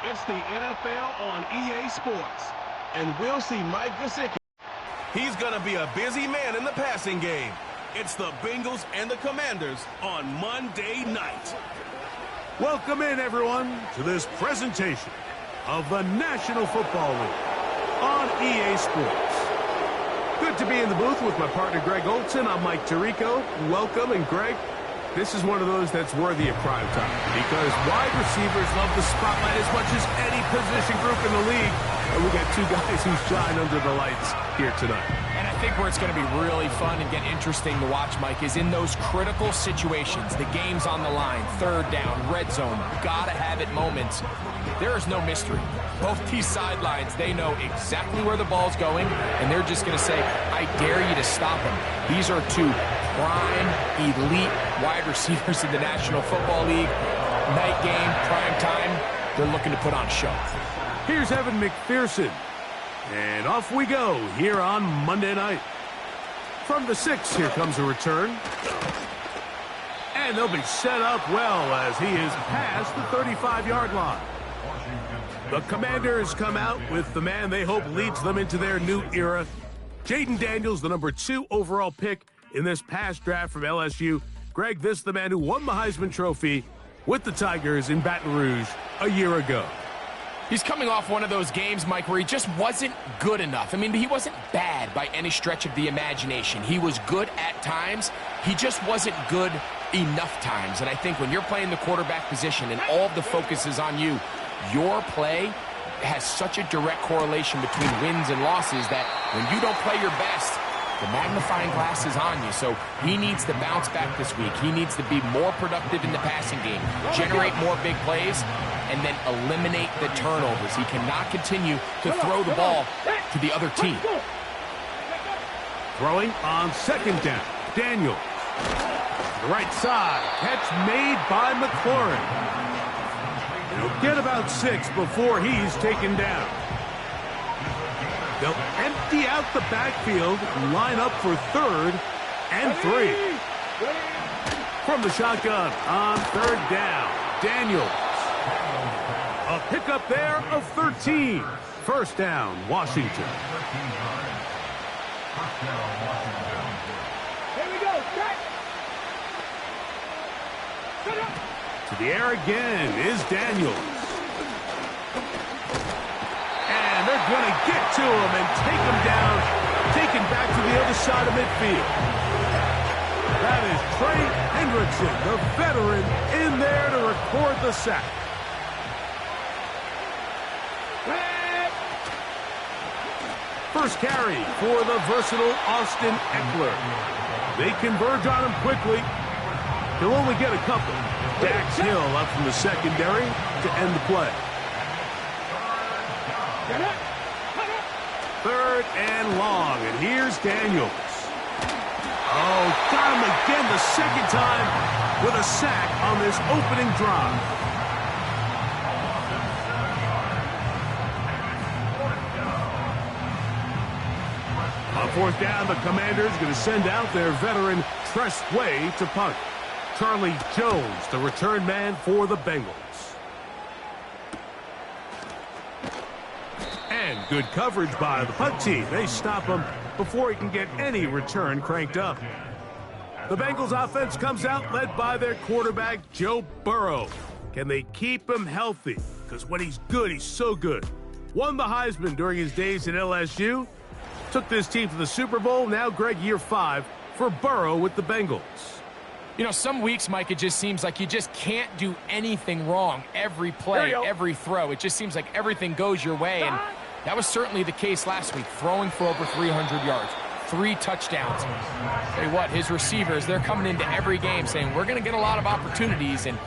It's the NFL on EA Sports. And we'll see Mike Gesicki. He's going to be a busy man in the passing game. It's the Bengals and the Commanders on Monday night. Welcome in, everyone, to this presentation of the National Football League on EA Sports. Good to be in the booth with my partner, Greg Olson. I'm Mike Tirico. Welcome, and Greg, this is one of those that's worthy of prime time because wide receivers love the spotlight as much as any position group in the league. And we got two guys who shine under the lights here tonight. And I think where it's going to be really fun and get interesting to watch, Mike, is in those critical situations. The game's on the line, third down, red zone, gotta-have-it moments. There is no mystery. Both these sidelines, they know exactly where the ball's going, and they're just going to say, I dare you to stop him. These are two prime, elite wide receivers in the National Football League. Night game, prime time, they're looking to put on a show. Here's Evan McPherson. And off we go here on Monday night. From the 6, here comes a return. And they'll be set up well as he is past the 35-yard line. The Commanders come out with the man they hope leads them into their new era. Jaden Daniels, the number 2 overall pick in this past draft from LSU. Greg, this is the man who won the Heisman Trophy with the Tigers in Baton Rouge a year ago. He's coming off one of those games, Mike, where he just wasn't good enough. I mean, he wasn't bad by any stretch of the imagination. He was good at times. He just wasn't good enough times. And I think when you're playing the quarterback position and all of the focus is on you, your play has such a direct correlation between wins and losses that when you don't play your best, the magnifying glass is on you. So he needs to bounce back this week. He needs to be more productive in the passing game, generate more big plays, and then eliminate the turnovers. He cannot continue to throw the ball to the other team. Throwing on second down. Daniels. To the right side. Catch made by McLaurin. He'll get about 6 before he's taken down. They'll empty out the backfield, line up for 3rd and 3. From the shotgun on 3rd down. Daniels. A pickup there of 13. First down, Washington. Here we go, set. To the air again is Daniels. And they're going to get to him and take him down, taken back to the other side of midfield. That is Trey Hendrickson, the veteran, in there to record the sack. First carry for the versatile Austin Eckler. They converge on him quickly. He'll only get a couple. Dax Hill up from the secondary to end the play. 3rd and long, and here's Daniels. Oh, got him again the second time with a sack on this opening drive. On 4th down, the Commanders going to send out their veteran Tress Way to punt. Charlie Jones, the return man for the Bengals. And good coverage by the punt team. They stop him before he can get any return cranked up. The Bengals offense comes out led by their quarterback, Joe Burrow. Can they keep him healthy? Because when he's good, he's so good. Won the Heisman during his days at LSU. Took this team to the Super Bowl. Now, Greg, year 5 for Burrow with the Bengals. You know, some weeks, Mike, it just seems like you just can't do anything wrong. Every play, every throw, it just seems like everything goes your way. And that was certainly the case last week, throwing for over 300 yards, 3 touchdowns. Tell you what, his receivers, they're coming into every game saying, we're going to get a lot of opportunities, and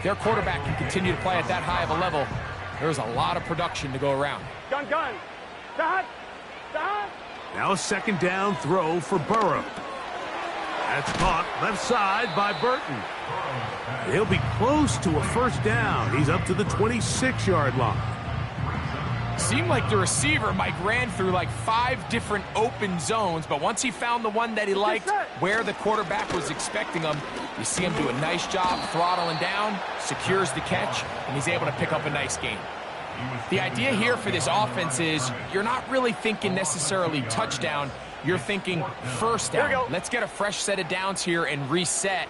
their quarterback can continue to play at that high of a level. There's a lot of production to go around. Gun. Stop. Now a 2nd down throw for Burrow. That's caught left side by Burton. He'll be close to a 1st down. He's up to the 26-yard line. Seemed like the receiver, Mike, ran through like 5 different open zones, but once he found the one that he liked, where the quarterback was expecting him, you see him do a nice job throttling down, secures the catch, and he's able to pick up a nice gain. The idea here for this offense is you're not really thinking necessarily touchdown. You're thinking first down. Let's get a fresh set of downs here and reset.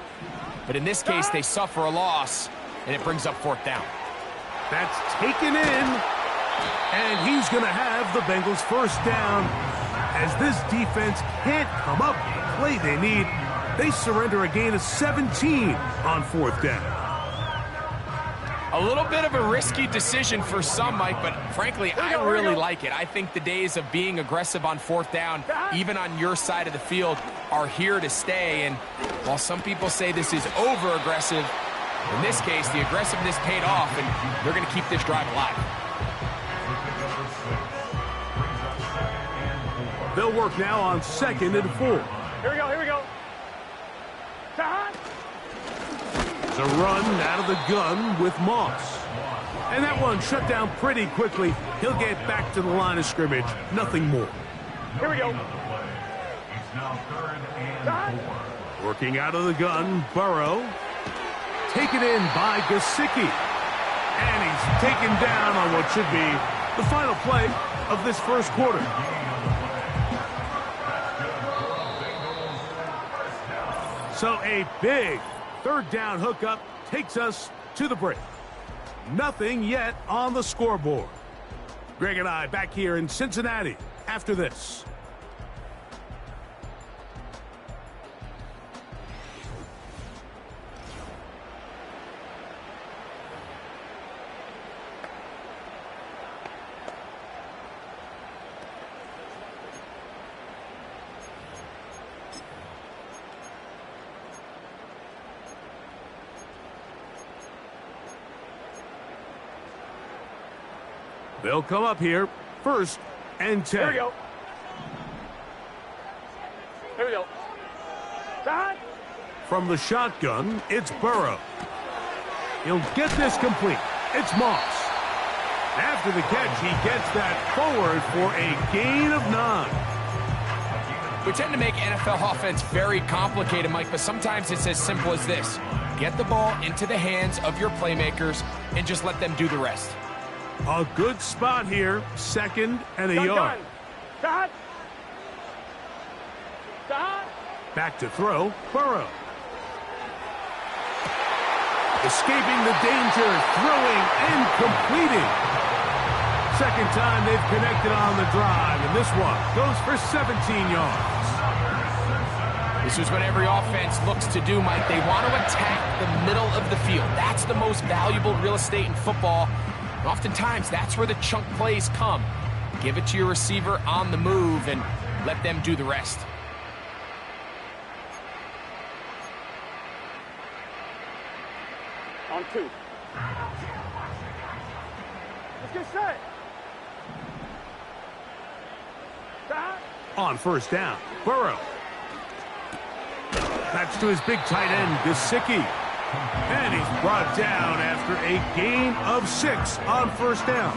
But in this case, they suffer a loss, and it brings up fourth down. That's taken in, and he's going to have the Bengals first down. As this defense can't come up with the play they need, they surrender a gain of 17 on fourth down. A little bit of a risky decision for some, Mike, but frankly, I really like it. I think the days of being aggressive on fourth down, even on your side of the field, are here to stay. And while some people say this is over-aggressive, in this case, the aggressiveness paid off, and they're going to keep this drive alive. They'll work now on 2nd and 4. Here we go, here we go. It's a run out of the gun with Moss. And that one shut down pretty quickly. He'll get back to the line of scrimmage. Nothing more. Here we go. Working out of the gun, Burrow. Taken in by Gesicki. And he's taken down on what should be the final play of this first quarter. So a big third down hookup takes us to the break. Nothing yet on the scoreboard. Greg and I back here in Cincinnati after this. They'll come up here, 1st and 10. Here we go. Here we go. From the shotgun, it's Burrow. He'll get this complete. It's Moss. After the catch, he gets that forward for a gain of 9. We tend to make NFL offense very complicated, Mike, but sometimes it's as simple as this. Get the ball into the hands of your playmakers and just let them do the rest. A good spot here, 2nd and a yard. Back to throw, Burrow. Escaping the danger, throwing and completing. Second time they've connected on the drive, and this one goes for 17 yards. This is what every offense looks to do, Mike. They want to attack the middle of the field. That's the most valuable real estate in football. Oftentimes, that's where the chunk plays come. Give it to your receiver on the move and let them do the rest. On 2. Let's get set. On first down, Burrow. That's to his big tight end, Gesicki. And he's brought down after a gain of 6 on first down.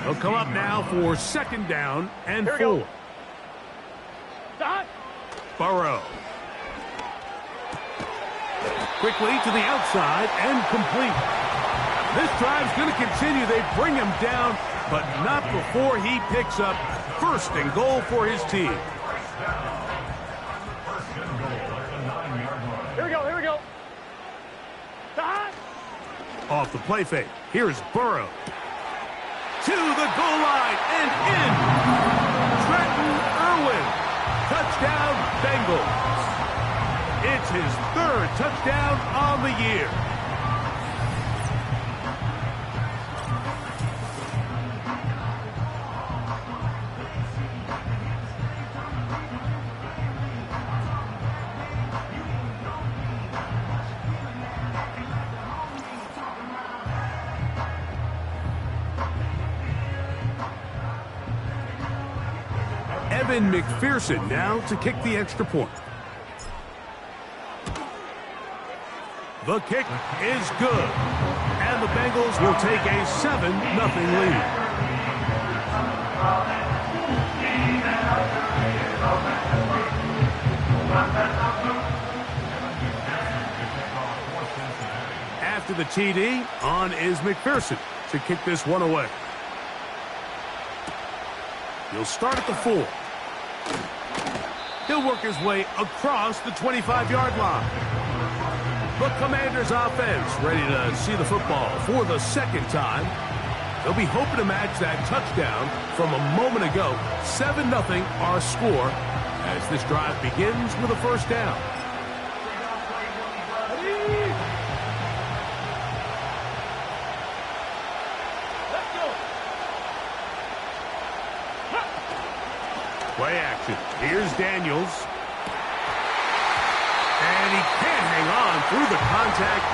He'll come up now for 2nd down and 4. Burrow. Quickly to the outside and complete. This drive's going to continue. They bring him down, but not before he picks up 1st and goal for his team. Here we go, here we go. Off the play fake, here's Burrow. To the goal line and in. Trenton Irwin. Touchdown, Bengals. It's his 3rd touchdown on the year. Evan McPherson now to kick the extra point. The kick is good. And the Bengals will take a 7-0 lead. After the TD. On is McPherson to kick this one away. He'll start at the 4. He'll work his way across the 25-yard line. The Commanders' offense ready to see the football for the second time. They'll be hoping to match that touchdown from a moment ago. 7-0 our score as this drive begins with a first down. Play action. Here's Daniels. And he can't hang on through the contact.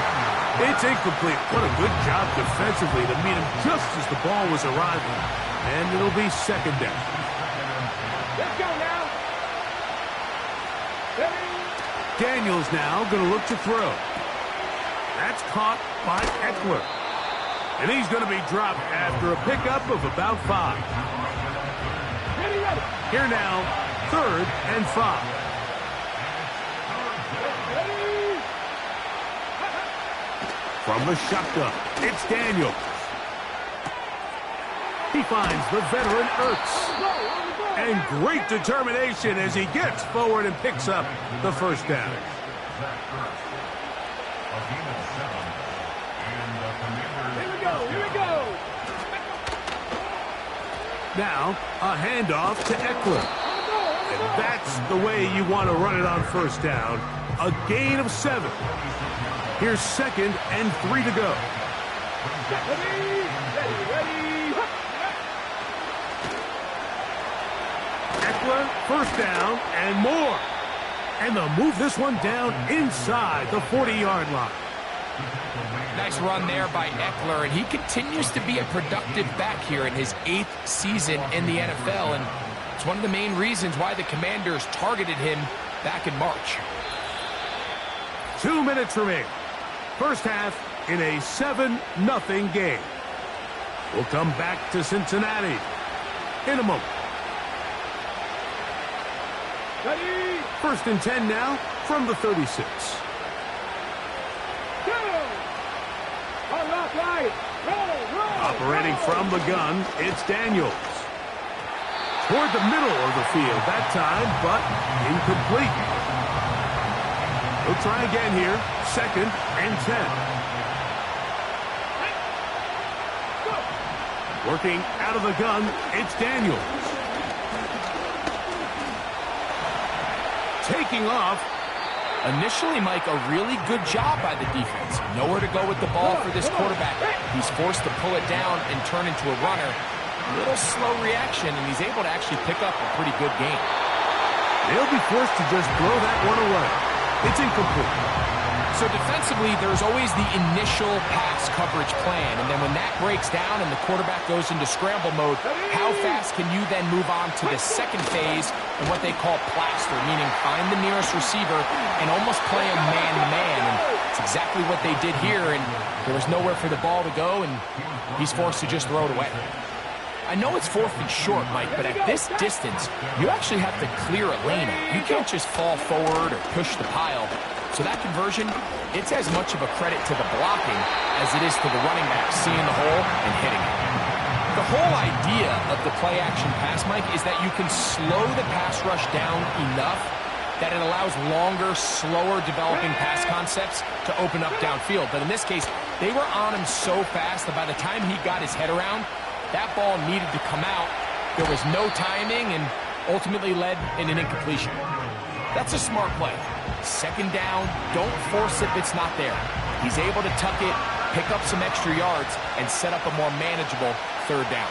It's incomplete. What a good job defensively to meet him just as the ball was arriving. And it'll be second down. Let's go now. Daniels now going to look to throw. That's caught by Eckler. And he's going to be dropped after a pickup of about 5. Here now, 3rd and 5. From the shotgun, it's Daniels. He finds the veteran Ertz. And great determination as he gets forward and picks up the first down. Here we go. Now, a handoff to Eckler. And that's the way you want to run it on first down. A gain of 7. Here's 2nd and 3 to go. Ready. Eckler, first down and more. And they'll move this one down inside the 40-yard line. Nice run there by Eckler, and he continues to be a productive back here in his 8th season in the NFL, and it's one of the main reasons why the Commanders targeted him back in March. 2 minutes remain. First half in a 7-0 game. We'll come back to Cincinnati in a moment. Ready. 1st and 10 now from the 36. Operating from the gun, it's Daniels. Toward the middle of the field that time, but incomplete. He'll try again here. 2nd and 10. Working out of the gun, it's Daniels. Taking off. Initially, Mike, a really good job by the defense. Nowhere to go with the ball for this quarterback. He's forced to pull it down and turn into a runner. A little slow reaction, and he's able to actually pick up a pretty good game. They'll be forced to just throw that one away. It's incomplete. So defensively, there's always the initial pass coverage plan, and then when that breaks down and the quarterback goes into scramble mode, how fast can you then move on to the second phase and what they call plaster, meaning find the nearest receiver and almost play him man-to-man, and it's exactly what they did here, and there was nowhere for the ball to go, and he's forced to just throw it away. I know it's 4th and short, Mike, but at this distance, you actually have to clear a lane. You can't just fall forward or push the pile. So that conversion, it's as much of a credit to the blocking as it is to the running back seeing the hole and hitting it. The whole idea of the play-action pass, Mike, is that you can slow the pass rush down enough that it allows longer, slower developing pass concepts to open up downfield. But in this case, they were on him so fast that by the time he got his head around, that ball needed to come out. There was no timing and ultimately led in an incompletion. That's a smart play. 2nd down, don't force it if it's not there. He's able to tuck it, pick up some extra yards, and set up a more manageable 3rd down.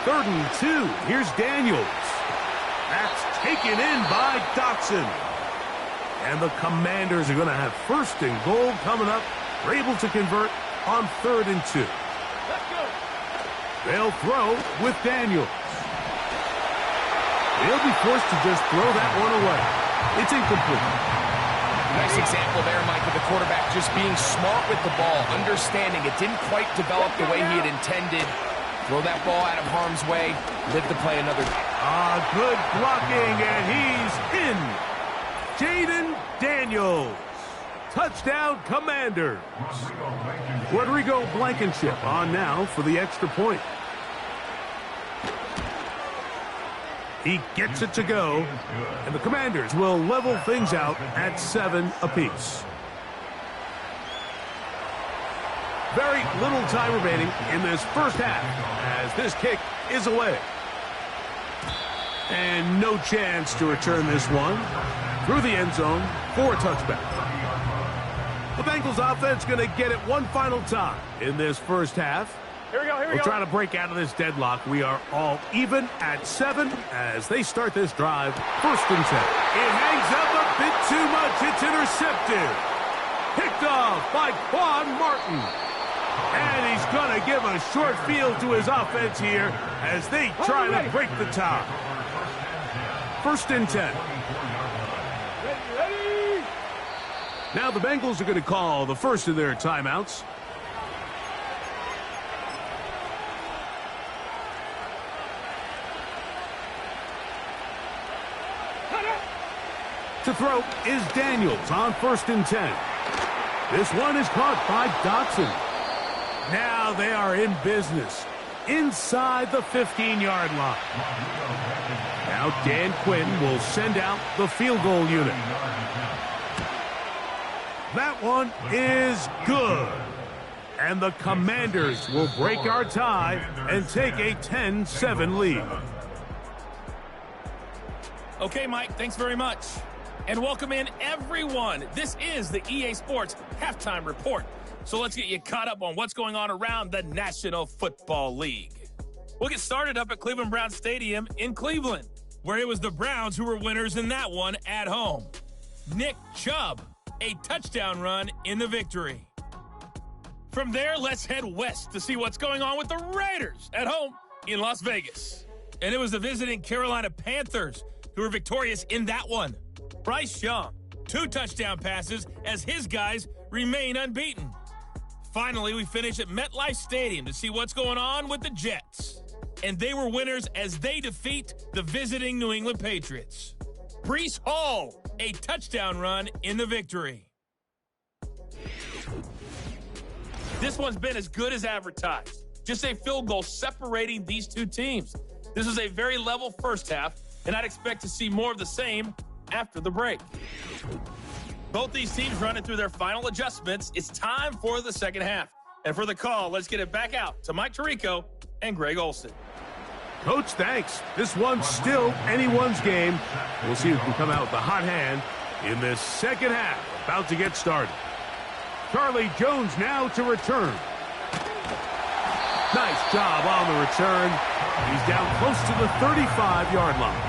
3rd and 2. Here's Daniels. That's taken in by Dotson. And the Commanders are going to have 1st and goal coming up. They're able to convert on 3rd and 2. They'll throw with Daniels. He'll be forced to just throw that one away. It's incomplete. Nice example there, Mike, of the quarterback just being smart with the ball, understanding it didn't quite develop the way he had intended. Throw that ball out of harm's way, live to play another. Good blocking, and he's in. Jaden Daniels Touchdown, Commanders. Rodrigo Blankenship on now for the extra point. He gets it to go, and the Commanders will level things out at 7 apiece. Very little time remaining in this first half as this kick is away. And no chance to return this one through the end zone for a touchback. The Bengals offense going to get it one final time in this first half. Here we go, here we We'll go. try to break out of this deadlock. We are all even at 7 as they start this drive. First and 10. It hangs up a bit too much. It's intercepted. Picked off by Quan Martin. And he's going to give a short field to his offense here as they try to break the tie. First and 10. Ready. Now the Bengals are going to call the first of their timeouts. To throw is Daniels on first and 10. This one is caught by Dotson. Now they are in business inside the 15-yard line. Now Dan Quinn will send out the field goal unit. That one is good. And the Commanders will break our tie and take a 10-7 lead. Okay, Mike, thanks very much. And welcome in, everyone. This is the EA Sports Halftime Report. So let's get you caught up on what's going on around the National Football League. We'll get started up at Cleveland Browns Stadium in Cleveland, where it was the Browns who were winners in that one at home. Nick Chubb, a touchdown run in the victory. From there, let's head west to see what's going on with the Raiders at home in Las Vegas. And it was the visiting Carolina Panthers who were victorious in that one. Bryce Young, 2 touchdown passes as his guys remain unbeaten. Finally, we finish at MetLife Stadium to see what's going on with the Jets. And they were winners as they defeat the visiting New England Patriots. Breece Hall, a touchdown run in the victory. This one's been as good as advertised. Just a field goal separating these two teams. This was a very level first half, and I'd expect to see more of the same after the break. Both these teams running through their final adjustments. It's time for the second half. And for the call, let's get it back out to Mike Tirico and Greg Olson. Coach, thanks. This one's still anyone's game. We'll see who can come out with the hot hand in this second half. About to get started. Charlie Jones now to return. Nice job on the return. He's down close to the 35-yard line.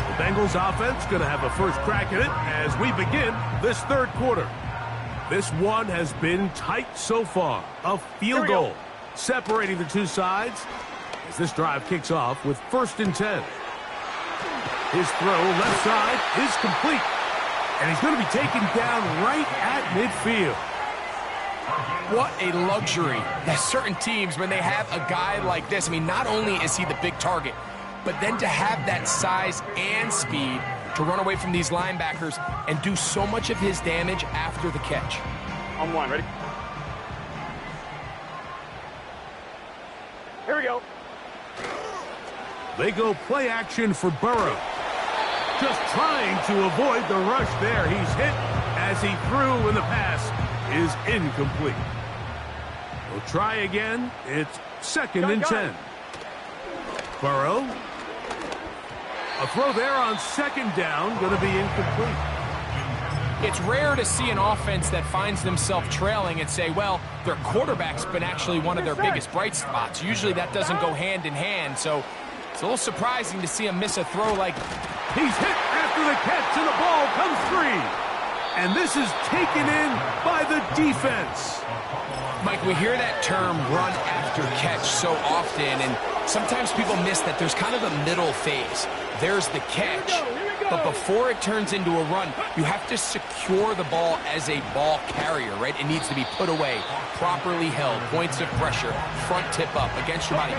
The Bengals offense going to have a first crack at it as we begin this third quarter. This one has been tight so far. A field goal separating the two sides as this drive kicks off with first and 10. His throw left side is complete. And he's going to be taken down right at midfield. What a luxury that certain teams, when they have a guy like this, I mean, not only is he the big target, but then to have that size and speed to run away from these linebackers and do so much of his damage after the catch. On one, ready? Here we go. They go play action for Burrow. Just trying to avoid the rush there. He's hit as he threw, and the pass is incomplete. We'll try again. It's second and 10. Burrow. A throw there on second down. Going to be incomplete. It's rare to see an offense that finds themselves trailing and say, well, their quarterback's been actually one of their biggest bright spots. Usually that doesn't go hand in hand, so it's a little surprising to see him miss a throw like... He's hit after the catch, and the ball comes free. And this is taken in by the defense. Mike, we hear that term run after catch so often, and sometimes people miss that there's kind of a middle phase. There's the catch, but before it turns into a run, you have to secure the ball as a ball carrier, right? It needs to be put away, properly held, points of pressure, front tip up against your body.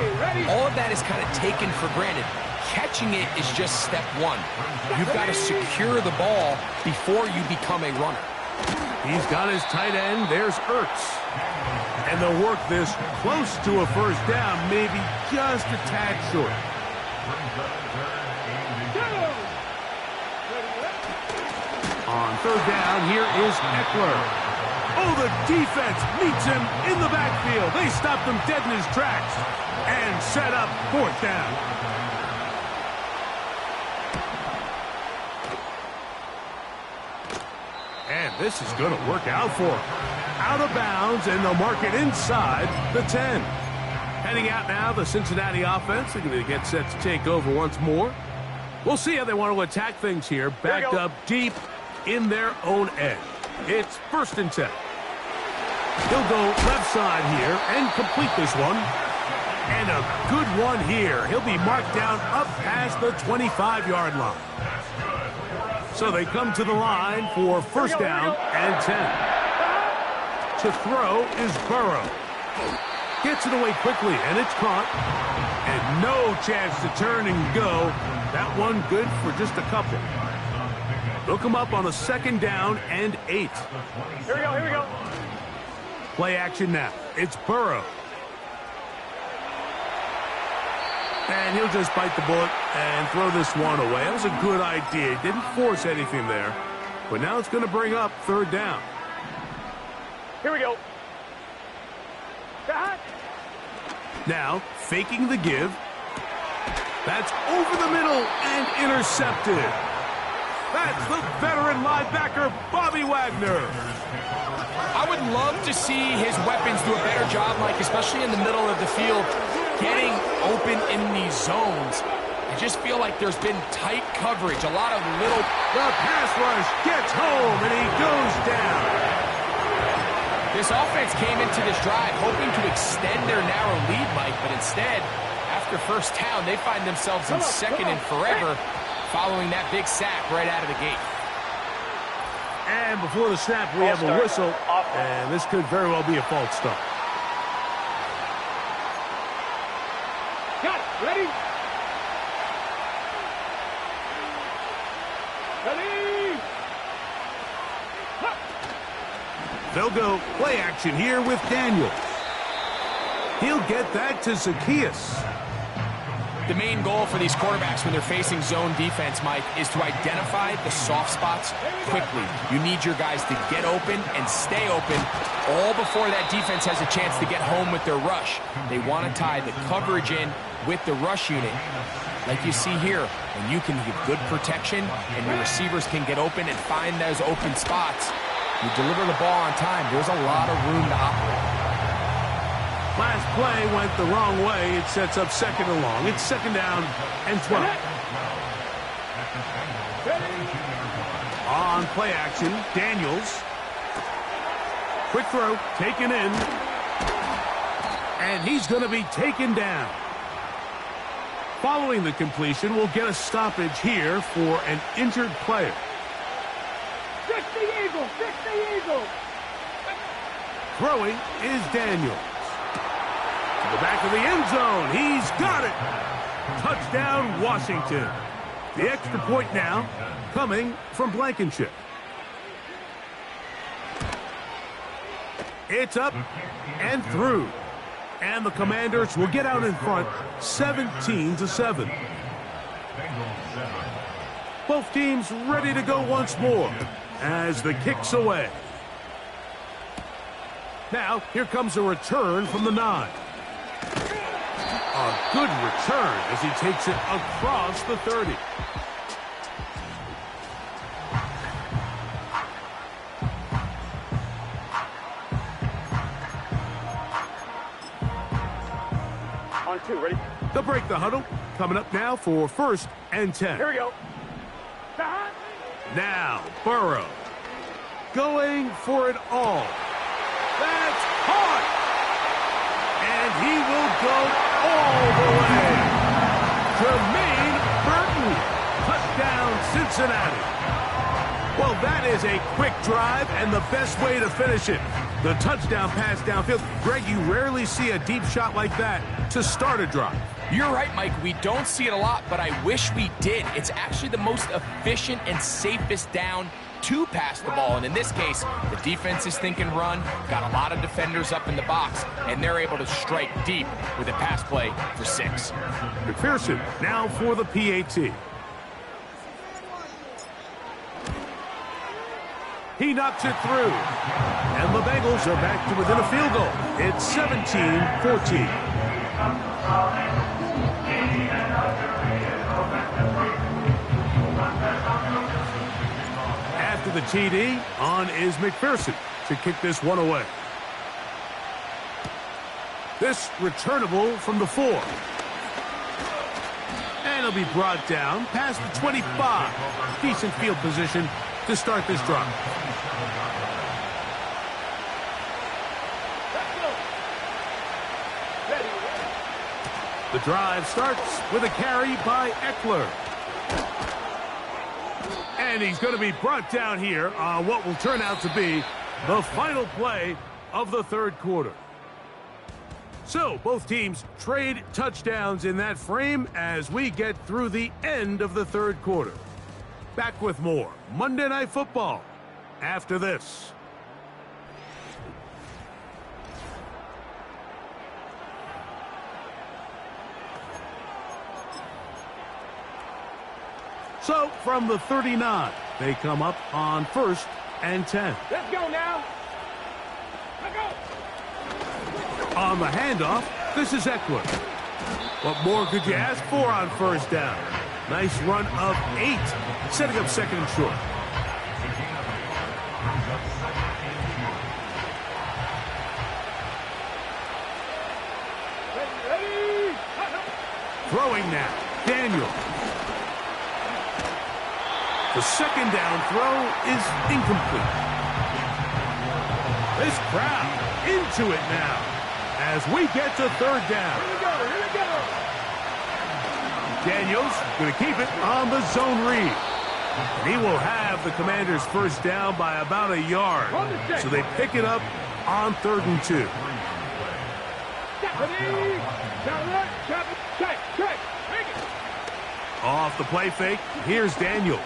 All of that is kind of taken for granted. Catching it is just step one. You've got to secure the ball before you become a runner. He's got his tight end. There's Ertz. And they'll work this close to a first down, maybe just a tad short. On third down, here is Eckler. Oh, the defense meets him in the backfield. They stopped him dead in his tracks and set up fourth down. And this is going to work out for him. Out of bounds, and they'll mark it inside the 10. Heading out now, the Cincinnati offense. They're going to get set to take over once more. We'll see how they want to attack things here. Backed up deep in their own end. It's 1st and 10. He'll go left side here and complete this one. And a good one here. He'll be marked down up past the 25-yard line. So they come to the line for first down and 10. To throw is Burrow. Gets it away quickly, and it's caught. And no chance to turn and go. That one good for just a couple. They'll come up on a 2nd down and 8. Here we go, here we go. Play action now. It's Burrow. And he'll just bite the bullet and throw this one away. That was a good idea. He didn't force anything there. But now it's going to bring up 3rd down. Here we go. Now, faking the give. That's over the middle and intercepted. That's the veteran linebacker, Bobby Wagner. I would love to see his weapons do a better job, Mike, especially in the middle of the field, getting open in these zones. I just feel like there's been tight coverage, a lot of little... The pass rush gets home, and he goes down. This offense came into this drive hoping to extend their narrow lead, Mike, but instead, after first down, they find themselves in 2nd and forever following that big sack right out of the gate. And before the snap, we have a whistle, and this could very well be a false start. Got it. Ready? Ready? They'll go play action here with Daniels. He'll get that to Zacchaeus. The main goal for these quarterbacks when they're facing zone defense, Mike, is to identify the soft spots quickly. You need your guys to get open and stay open all before that defense has a chance to get home with their rush. They want to tie the coverage in with the rush unit. Like you see here, when you can get good protection and your receivers can get open and find those open spots, you deliver the ball on time. There's a lot of room to operate. Last play went the wrong way. It sets up 2nd and long. It's 2nd down and 12. On play action, Daniels. Quick throw, taken in. And he's going to be taken down. Following the completion, we'll get a stoppage here for an injured player. Fix the eagle! Fix the eagle! Throwing is Daniels. To the back of the end zone. He's got it. Touchdown, Washington. The extra point now coming from Blankenship. It's up and through. And the Commanders will get out in front 17-7. Both teams ready to go once more as the kick's away. Now, here comes a return from the 9. A good return as he takes it across the 30. On 2, ready? They'll break the huddle. Coming up now for 1st and 10. Here we go. Now, Burrow going for it all. That's caught! And he will go all the way. Jermaine Burton, touchdown Cincinnati. Well, that is a quick drive and the best way to finish it. The touchdown pass downfield. Greg, you rarely see a deep shot like that to start a drive. You're right, Mike. We don't see it a lot, but I wish we did. It's actually the most efficient and safest down to pass the ball. And in this case, the defense is thinking run, got a lot of defenders up in the box, and they're able to strike deep with a pass play for 6. McPherson now for the PAT. He knocks it through. And the Bengals are back to within a field goal. It's 17-14. After the TD, on is McPherson to kick this one away. This returnable from the 4. And it'll be brought down past the 25. Decent field position to start this drive. The drive starts with a carry by Eckler. And he's going to be brought down here on what will turn out to be the final play of the third quarter. So both teams trade touchdowns in that frame as we get through the end of the third quarter. Back with more Monday Night Football after this. So from the 39, they come up on 1st and 10. Let's go now. Let's go. On the handoff, this is Eckler. What more could you ask for on first down? Nice run of 8, setting up 2nd and short. Ready. Throwing now, Daniel. The 2nd down throw is incomplete. This crowd into it now as we get to 3rd down. Here we go. Here we go. Daniels going to keep it on the zone read. And he will have the Commanders' 1st down by about a yard. So they pick it up on 3rd and 2. Ready. Check. Make it. Off the play fake, here's Daniels.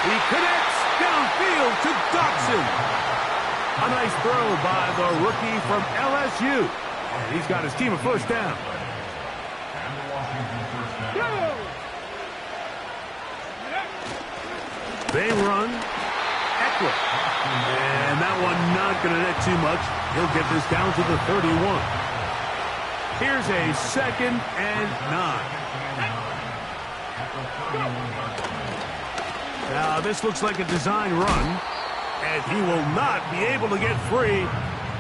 He connects downfield to Dotson. A nice throw by the rookie from LSU. And he's got his team a 1st down. They run Eckler. And that one not going to net too much. He'll get this down to the 31. Here's a 2nd and 9. Now, this looks like a design run, and he will not be able to get free,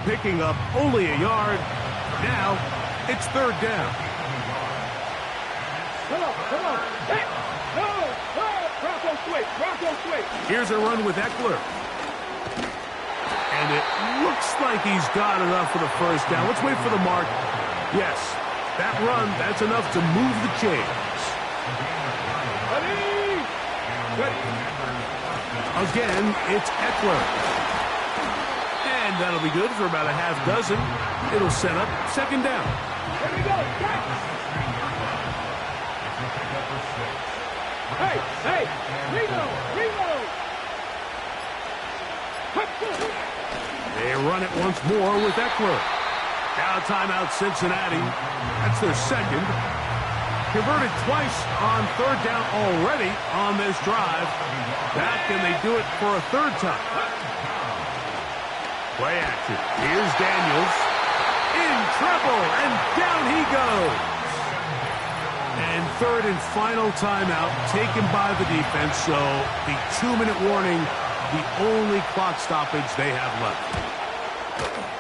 picking up only a yard. Now, it's 3rd down. Come on. Hey. Bronco switch. Here's a run with Eckler. And it looks like he's got enough for the 1st down. Let's wait for the mark. Yes, that run, that's enough to move the chains. Again, it's Eckler. And that'll be good for about a half dozen. It'll set up 2nd down. Here we go. Hey. Reload. They run it once more with Eckler. Now timeout Cincinnati. That's their 2nd. Converted twice on 3rd down already on this drive. Now can they do it for a 3rd time? Play action. Here's Daniels. In trouble, and down he goes. And 3rd and final timeout taken by the defense, so the 2-minute warning, the only clock stoppage they have left.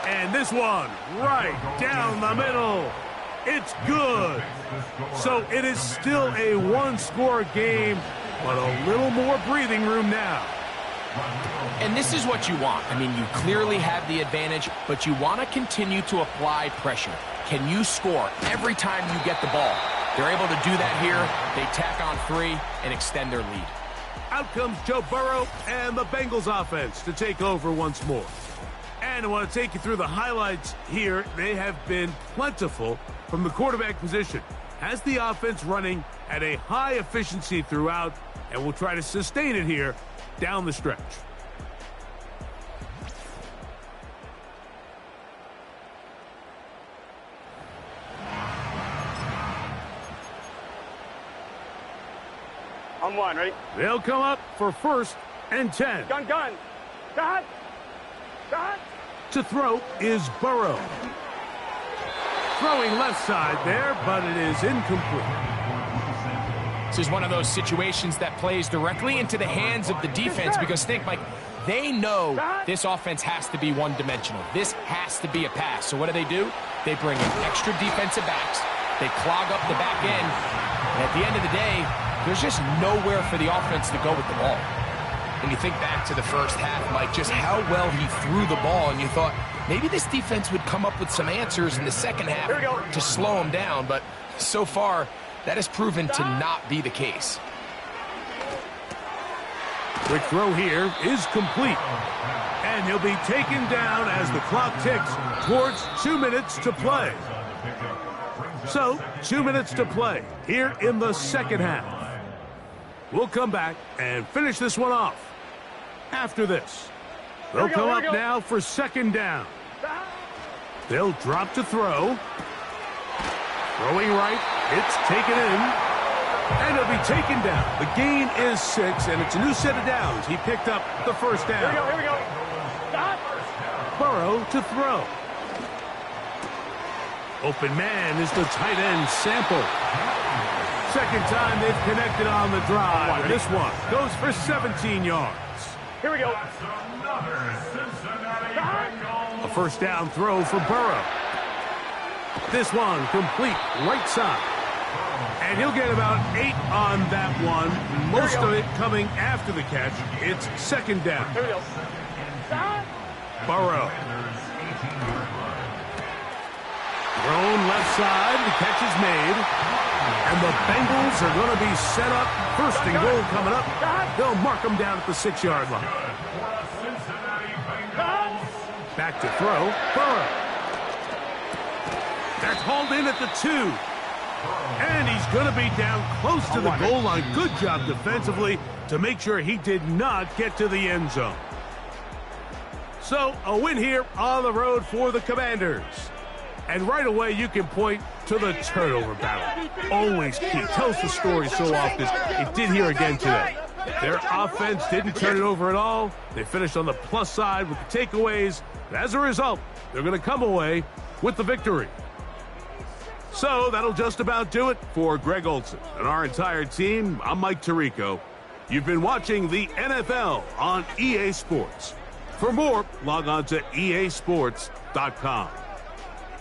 And this one, right down the middle. It's good. So it is still a 1-score game, but a little more breathing room now. And this is what you want. I mean, you clearly have the advantage, but you want to continue to apply pressure. Can you score every time you get the ball? They're able to do that here. They tack on 3 and extend their lead. Out comes Joe Burrow and the Bengals offense to take over once more. And I want to take you through the highlights here. They have been plentiful from the quarterback position. Has the offense running at a high efficiency throughout, and we'll try to sustain it here down the stretch. On one, ready? They'll come up for 1st and 10. Gun, gun. Got. Got. To throw is Burrow. Throwing left side there, but it is incomplete. This is one of those situations that plays directly into the hands of the defense because think, Mike, they know this offense has to be one-dimensional. This has to be a pass. So what do? They bring in extra defensive backs. They clog up the back end. And at the end of the day, there's just nowhere for the offense to go with the ball. And you think back to the first half, Mike, just how well he threw the ball, and you thought maybe this defense would come up with some answers in the second half to slow him down. But so far, that has proven to not be the case. Quick throw here is complete. And he'll be taken down as the clock ticks towards 2 minutes to play. So, 2 minutes to play here in the second half. We'll come back and finish this one off after this. They'll come up now for 2nd down. They'll drop to throw. Throwing right, it's taken in. And it'll be taken down. The gain is 6, and it's a new set of downs. He picked up the 1st down. Here we go. Stop. Burrow to throw. Open man is the tight end Sample. Second time they've connected on the drive. And this one goes for 17 yards. Here we go. A 1st down throw for Burrow. This one complete right side. And he'll get about 8 on that one. Most of it coming after the catch. It's 2nd down. Here we go. Burrow. Thrown left side. The catch is made. And the Bengals are going to be set up. 1st and goal coming up. They'll mark them down at the 6-yard line. Back to throw. Burrow. That's hauled in at the 2. And he's going to be down close to the goal line. Good job defensively to make sure he did not get to the end zone. So, a win here on the road for the Commanders. And right away, you can point to the turnover battle. Always key. Tells the story so often. It did here again today. Their offense didn't turn it over at all. They finished on the plus side with the takeaways. And as a result, they're going to come away with the victory. So that'll just about do it for Greg Olson and our entire team. I'm Mike Tirico. You've been watching the NFL on EA Sports. For more, log on to easports.com.